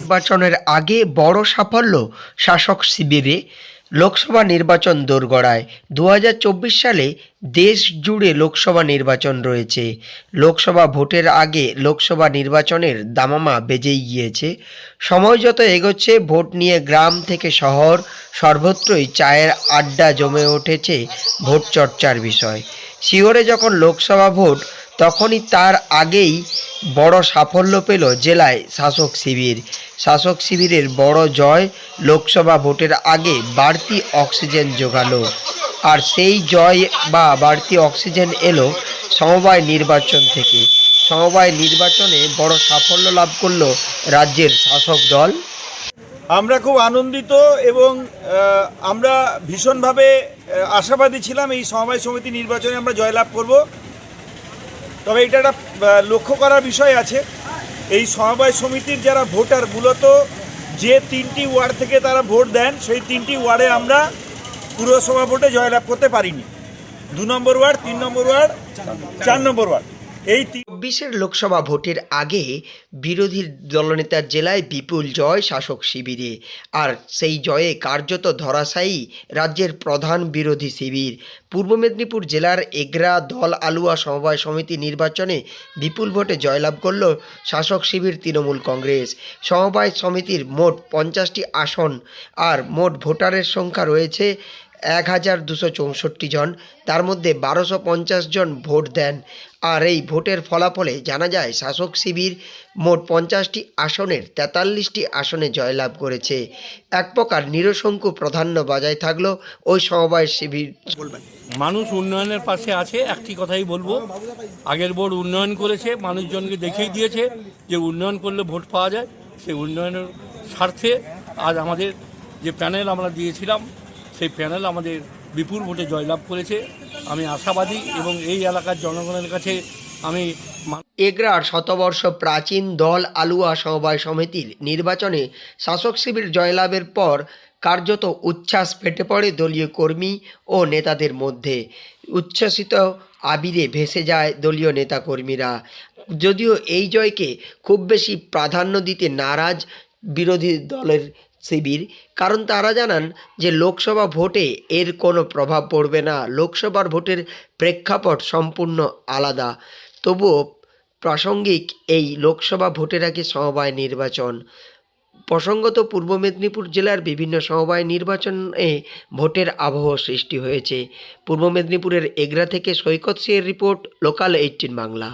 নির্বাচনের আগে বড় সাফল্য শাসক শিবিরে। লোকসভা নির্বাচন দোরগোড়ায়। ২০২৪ সালে দেশ জুড়ে লোকসভা নির্বাচন রয়েছে। লোকসভা ভোটের আগে লোকসভা নির্বাচনের দামামা বেজেই গিয়েছে। সময় যত এগোচ্ছে ভোট নিয়ে গ্রাম থেকে শহর সর্বত্রই চায়ের আড্ডা জমে উঠেছে ভোট চর্চার বিষয়। শিওরে যখন লোকসভা ভোট, তখনই তার আগেই বড় সাফল্য পেল জেলায় শাসক শিবির। শাসক শিবিরের বড় জয় লোকসভা ভোটের আগে বাড়তি অক্সিজেন জোগালো। আর সেই জয় বা বাড়তি অক্সিজেন এলো সমবায় নির্বাচন থেকে। সমবায় নির্বাচনে বড় সাফল্য লাভ করলো রাজ্যের শাসক দল। আমরা খুব আনন্দিত এবং আমরা ভীষণভাবে আশাবাদী ছিলাম এই সমবায় সমিতি নির্বাচনে আমরা জয়লাভ করব। তবে এটা একটা লক্ষ্য করার বিষয় আছে, এই সমবায় সমিতির যারা ভোটার মূলত যে 3টি ওয়ার্ড থেকে তারা ভোট দেন, সেই 3টি ওয়ার্ডে আমরা পুরসভা ভোটে জয়লাভ করতে পারিনি। 2 নম্বর ওয়ার্ড, 3 নম্বর ওয়ার্ড, 4 নম্বর ওয়ার্ড। এই ২৪-এর লোকসভা ভোটের আগে বিরোধী দলনেতার জেলায় বিপুল জয় শাসক শিবিরে। আর সেই জয়ে কার্যত ধরাশায়ী রাজ্যের প্রধান বিরোধী শিবির। পূর্ব মেদিনীপুর জেলার এগরা দল আলুয়া সমবায় সমিতি নির্বাচনে বিপুল ভোটে জয়লাভ করল শাসক শিবির তৃণমূল কংগ্রেস। সমবায় সমিতির মোট 50টি আসন আর মোট ভোটারের সংখ্যা রয়েছে ১,২৬৪ জন। তার মধ্যে ১২৫০ জন ভোট দেন। আর এই ভোটের ফলাফলে জানা যায় শাসক শিবির মোট 50টি আসনের 43টি আসনে জয়লাভ করেছে। এক প্রকার নিরশঙ্কু প্রাধান্য বজায় থাকলো ওই সমবায় শিবির। মানুষ উন্নয়নের পাশে আছে, একটি কথাই বলবো, আগের বোর্ড উন্নয়ন করেছে, মানুষজনকে দেখিয়ে দিয়েছে যে উন্নয়ন করলে ভোট পাওয়া যায়। সেই উন্নয়নের স্বার্থে আজ আমাদের যে প্যানেল আমরা দিয়েছিলাম, সেই প্যানেল আমাদের বিপুল ভোটে জয়লাভ করেছে। আমি আশাবাদী এবং এই এলাকার জনগণের কাছে আমি এগরার শতবর্ষ প্রাচীন দল আলুয়া সমবায় সমিতির নির্বাচনে শাসক শিবির জয়লাভের পর কার্যত উচ্ছ্বাস ফেটে পড়ে দলীয় কর্মী ও নেতাদের মধ্যে। উচ্ছ্বসিত আবিরে ভেসে যায় দলীয় নেতাকর্মীরা। যদিও এই জয়কে খুব বেশি প্রাধান্য দিতে নারাজ বিরোধী দলের শিবির, কারণ তারা জানান যে লোকসভা ভোটে এর কোনো প্রভাব পড়বে না। লোকসভার ভোটের প্রেক্ষাপট সম্পূর্ণ আলাদা। তবুও প্রাসঙ্গিক এই লোকসভা ভোটের আগে সমবায় নির্বাচন। প্রসঙ্গত পূর্ব মেদিনীপুর জেলার বিভিন্ন সমবায় নির্বাচনে ভোটের আবহ সৃষ্টি হয়েছে। পূর্ব মেদিনীপুরের এগরা থেকে সৈকত সিংয়ের রিপোর্ট, লোকাল 18 বাংলা।